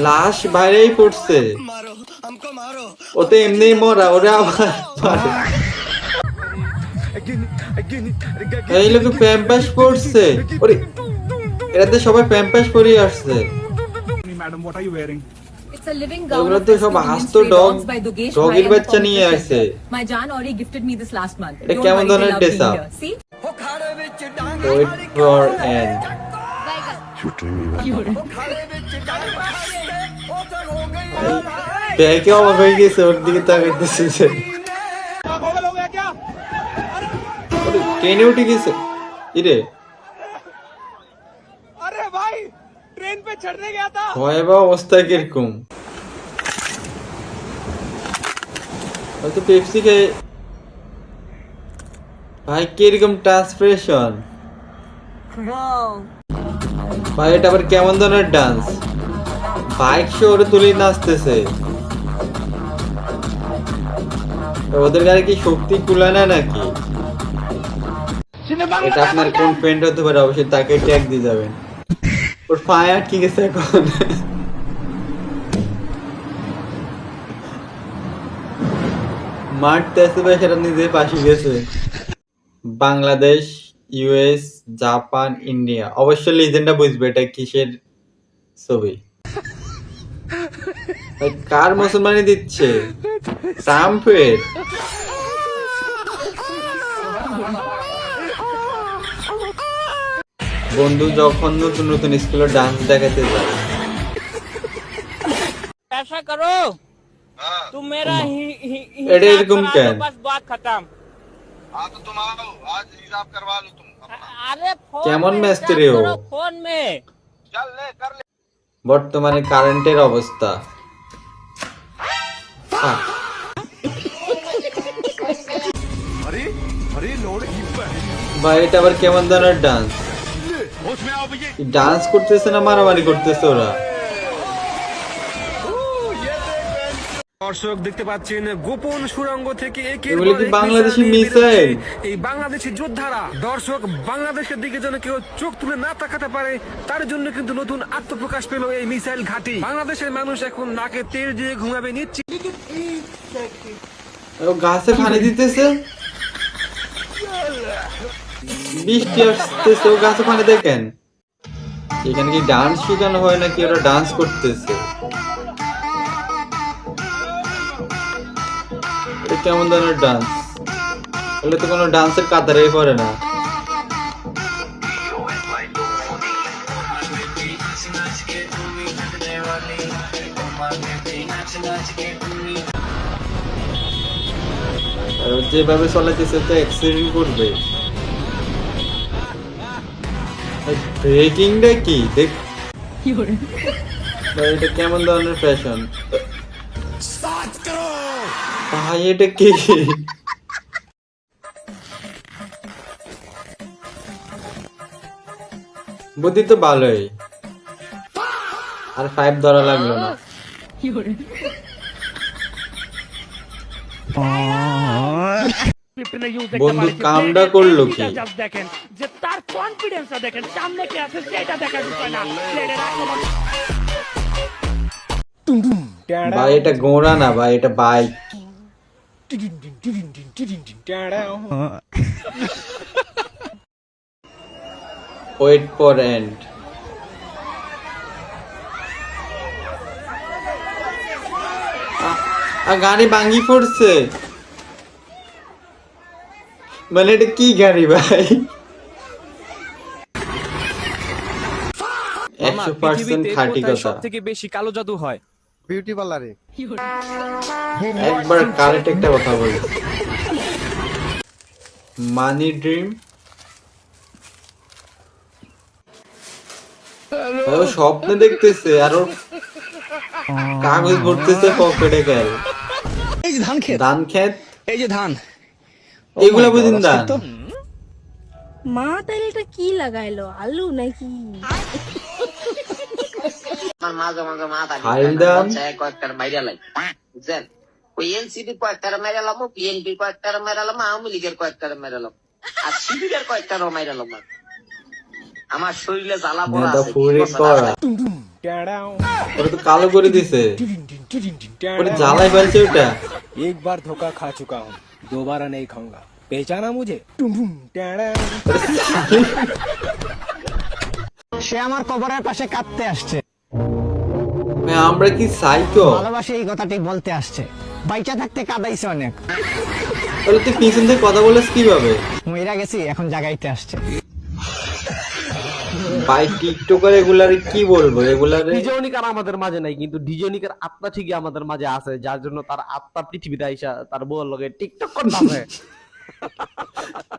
লাশ বাইরেই পড়ছে, ওতে এমনি মরা, ওরা আবার মারে। এই লোকে প্যাম্পাস পড়ছে, ওরে এরাতে সবাই প্যাম্পাস পরিয়ে আসছে। It's a living gown এগুলো of তো সব rescued Indian আস্ত stray dog, dogs by Dogesh Bhai ডগের and the বাচ্চা নিয়ে Committal আসছে। Shelter. My Jan Ori gifted me this last month. এটা Don't কেমন worry, they ধরনের love ড্রেস being আপ? here. See? Wait for end. দেখে অবাক হয়ে গেছে, ওর দিকে তাকাইতেছে যে ট্রেনে উঠে গেছে। ইরে ভয়াবহ অবস্থা কিরকম, হয়তো পেপসি খেয়ে। ভাই কিরকম ট্রান্সপ্রেশন ভাই, এটা আবার কেমন ধরনের ডান্স? বাইক শোরে তুলে নাচতেছে, ওদের গাড়ি কি শক্তি কুলায় না নাকি? এটা আপনার কোন ফ্রেন্ড হতে পারে, অবশ্যই তাকে ট্যাগ দিয়ে যাবেন। ওর ফায়ার কি গেছে এখন। মারতেছে ভাই, সেটা নিজে পাশে গেছে। বাংলাদেশ, ইউএস, জাপান, ইন্ডিয়া, অবশ্যই লিজেন্ডটা বুঝবে এটা কিসের ছবি। ভাই কার মুসলমানি দিচ্ছে? ট্রাম্পের। বন্ধু যখন নতুন নতুন স্কুলে ডান্স দেখাতে যায়, ऐसा करो तुम मेरा এটা हिसाब এরকম करा কেন? दो, बस बात खत्म। हाँ तो तुम आओ आज हिसाब करवा लो तुम अपना। अरे फोन কেমন में মিস্ত্রি हिसाब ও? करो फोन में। चल ले कर ले। বর্তমানে কারেন্টের অবস্থা। আহ, अरे अरे लोड ভাই এটা আবার কেমন ধরনের ডান্স? होश में आओ भैया। ডান্স করতেছে না মারামারি করতেছে ওরা? দর্শক দেখতে পাচ্ছেন গোপন সুড়ঙ্গ থেকে এগুলো কি বাংলাদেশি মিসাইল? এই বাংলাদেশি যোদ্ধারা। দর্শক বাংলাদেশের দিকে যেন কেউ চোখ তুলে না তাকাতে পারে, তার জন্য কিন্তু নতুন আত্মপ্রকাশ পেল এই মিসাইল ঘাঁটি। বাংলাদেশের মানুষ এখন নাকে তেল দিয়ে ঘুমাবে নিশ্চিত। ও গাছে পানি দিতেছে, বৃষ্টি আসতেছে, ও গাছে পানি দেখেন। এখানে কি ডান্স শেখানো হয় নাকি ওরা ডান্স করতেছে? এটা কেমন ধরনের ডান্স? বলে তো কোনো ডান্সের কাতারেই পড়ে না। আর ও যেভাবে চলাইতেছে তো অ্যাক্সিডেন্ট করবে। ব্রেকিংটা কি দেখ ভাই, এটা কেমন ধরনের ফ্যাশন ভাই? এটা কি? বুদ্ধি তো ভালোই, আর 5 ধরা লাগলো না। বন্ধু কামটা করলো কি? দেখেন যে তার কনফিডেন্সটা দেখেন, সামনে কে আছে সেটা দেখার বিষয় না। ভাই এটা গোড়া না ভাই, এটা বাইক। Wait for and. গাড়ি ভাঙি পড়ছে, মানে এটা কি গাড়ি ভাই? 100% খাঁটি কথা। সবথেকে বেশি কালো জাদু হয় বিউটি পার্লারে। একবার কারেক্ট একটা কথা বলি, মানি ড্রিম। ও স্বপ্নে দেখতেছে আর ওর কাগজ ভরতেছে পকেটে গেল। এই যে ধান ক্ষেত, ধান ক্ষেত, এই যে ধান, এগুলা বুঝিন ধান। মা তাহলে এটা কি লাগাইলো, আলু নাকি? মাঝে মাঝে মাথা হালদাম কয়েকটার মাইরা লাই বুঝছেন। ওই এনসিপি কয়েকটার মেরালাম, বিএনপি কয়েকটার মেরালাম, আওয়ামী লীগের কয়েকটার মেরালাম, আর শিবিরের কয়েকটারও মেরালাম। আমার শরীরে জ্বালা পড়া মেয়েটা আছে ফুরি করা ওটা তো কালো করে দিছে ওটা জ্বালাই ফেলছে ওটা एक बार धोखा खा चुका हूँ दोबारा नहीं खाऊंगा पहचाना मुझे সে আমার কবরের পাশে কাঁদতে আসছে, আমরা কি সাইকো? ভালোবাসে এই কথাটি বলতে আসছে। বাইচা থাকতে কাঁদাইছে অনেক, তাহলে তুই পিছন থেকে কথা বলিস কিভাবে? মইরা গেছি এখন জাগাইতে আসছে। ভাই টিকটকার এগুলারে কি বলবো, এগুলারে ডিজনিকার আমাদের মাঝে নাই, কিন্তু ডিজনিকার আত্মা ঠিকই আমাদের মাঝে আছে, যার জন্য তার আত্মা পৃথিবীতে আইসা তার বউর লগে টিকটক করতেছে।